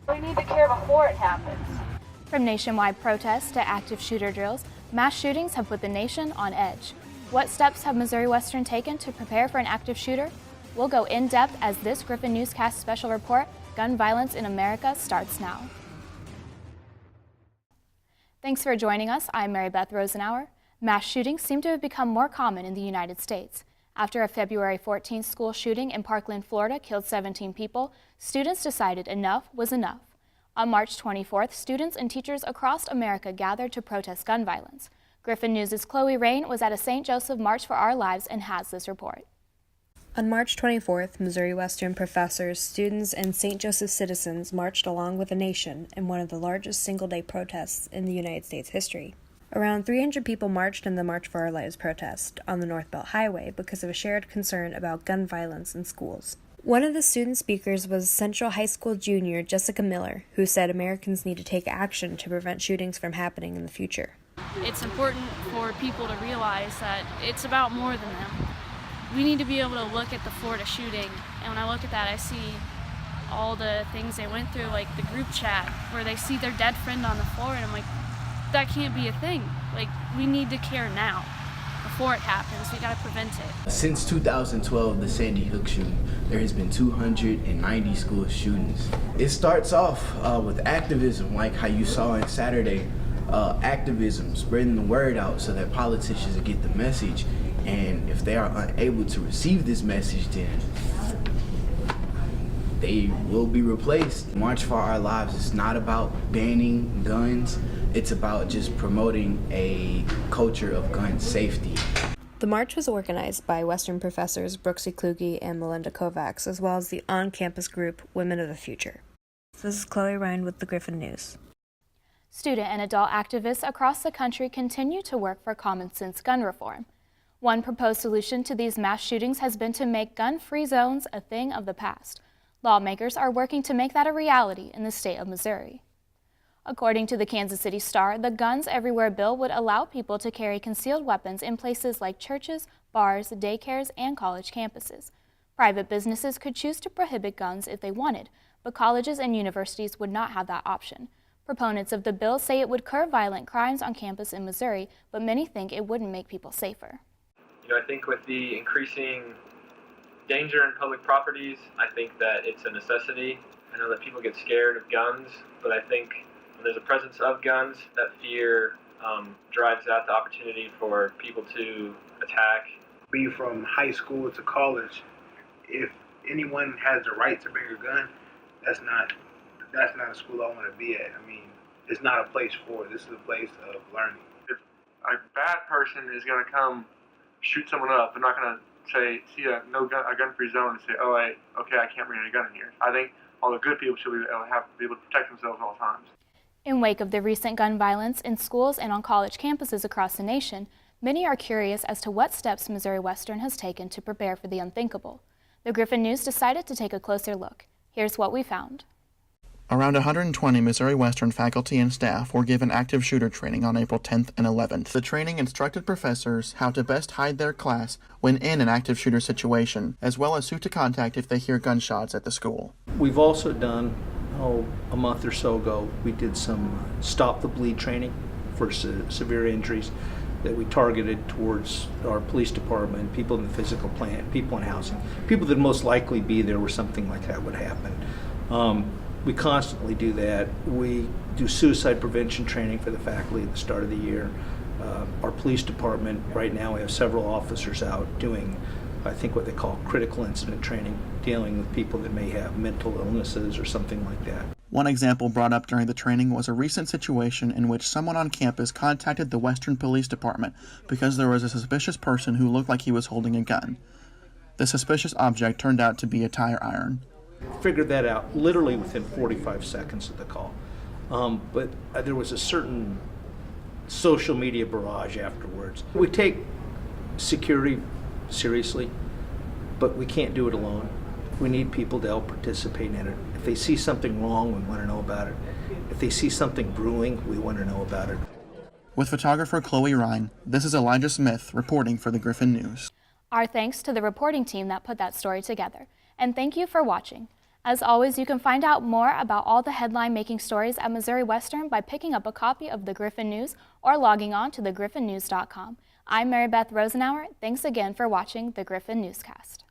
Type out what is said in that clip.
We need to care before it happens. From nationwide protests to active shooter drills, mass shootings have put the nation on edge. What steps have Missouri Western taken to prepare for an active shooter? We'll go in depth as this Griffon Newscast special report, Gun Violence in America, starts now. Thanks for joining us. I'm Mary Beth Rosenauer. Mass shootings seem to have become more common in the United States. After a February 14th school shooting in Parkland, Florida killed 17 people, students decided enough was enough. On March 24th, students and teachers across America gathered to protest gun violence. Griffon News' Chloe Rain was at a St. Joseph March for Our Lives and has this report. On March 24th, Missouri Western professors, students, and St. Joseph citizens marched along with the nation in one of the largest single-day protests in the United States history. Around 300 people marched in the March for Our Lives protest on the North Belt Highway because of a shared concern about gun violence in schools. One of the student speakers was Central High School junior Jessica Miller, who said Americans need to take action to prevent shootings from happening in the future. It's important for people to realize that it's about more than them. We need to be able to look at the Florida shooting, and when I look at that, I see all the things they went through, like the group chat, where they see their dead friend on the floor, and I'm like, that can't be a thing. Like, we need to care now. Before it happens, we gotta prevent it. Since 2012, the Sandy Hook shooting, there has been 290 school shootings. It starts off with activism, like how you saw on Saturday. Activism, spreading the word out so that politicians get the message. And if they are unable to receive this message, then they will be replaced. March for Our Lives is not about banning guns. It's about just promoting a culture of gun safety. The march was organized by Western professors Brooksy Kluge and Melinda Kovacs, as well as the on-campus group Women of the Future. This is Chloe Ryan with the Griffon News. Student and adult activists across the country continue to work for common-sense gun reform. One proposed solution to these mass shootings has been to make gun-free zones a thing of the past. Lawmakers are working to make that a reality in the state of Missouri. According to the Kansas City Star, the Guns Everywhere bill would allow people to carry concealed weapons in places like churches, bars, daycares, and college campuses. Private businesses could choose to prohibit guns if they wanted, but colleges and universities would not have that option. Proponents of the bill say it would curb violent crimes on campus in Missouri, but many think it wouldn't make people safer. I think with the increasing danger in public properties, I think that it's a necessity. I know that people get scared of guns, but I think when there's a presence of guns, that fear drives out the opportunity for people to attack. Be from high school to college, if anyone has the right to bring a gun, that's not a school I want to be at. I mean, it's not a place for it. This is a place of learning. If a bad person is going to come shoot someone up, they're not going to see a gun-free zone and say, okay, I can't bring any gun in here. I think all the good people should be able to protect themselves at all times. In wake of the recent gun violence in schools and on college campuses across the nation, many are curious as to what steps Missouri Western has taken to prepare for the unthinkable. The Griffon News decided to take a closer look. Here's what we found. Around 120 Missouri Western faculty and staff were given active shooter training on April 10th and 11th. The training instructed professors how to best hide their class when in an active shooter situation, as well as who to contact if they hear gunshots at the school. We've also done, a month or so ago, we did some stop the bleed training for severe injuries that we targeted towards our police department, people in the physical plant, people in housing, people that most likely be there where something like that would happen. We constantly do that. We do suicide prevention training for the faculty at the start of the year. Our police department, right now we have several officers out doing, I think, what they call critical incident training, dealing with people that may have mental illnesses or something like that. One example brought up during the training was a recent situation in which someone on campus contacted the Western Police Department because there was a suspicious person who looked like he was holding a gun. The suspicious object turned out to be a tire iron. Figured that out literally within 45 seconds of the call. But there was a certain social media barrage afterwards. We take security seriously, but we can't do it alone. We need people to help participate in it. If they see something wrong, we want to know about it. If they see something brewing, we want to know about it. With photographer Chloe Ryan, this is Elijah Smith reporting for the Griffon News. Our thanks to the reporting team that put that story together. And thank you for watching. As always, you can find out more about all the headline-making stories at Missouri Western by picking up a copy of the Griffon News or logging on to thegriffonnews.com. I'm Mary Beth Rosenauer. Thanks again for watching the Griffon Newscast.